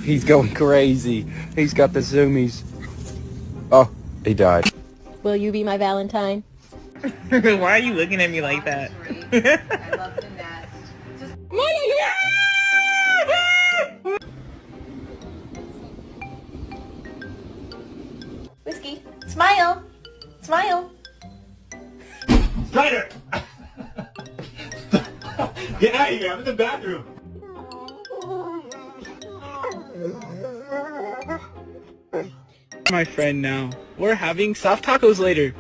He's going crazy. He's got the zoomies. Oh, he died. Will you be my Valentine? Why are you looking at me like that? I love the nest. Just Whiskey, smile, smile. Strider! Get out of here, I'm in the bathroom. My friend now. We're having soft tacos later.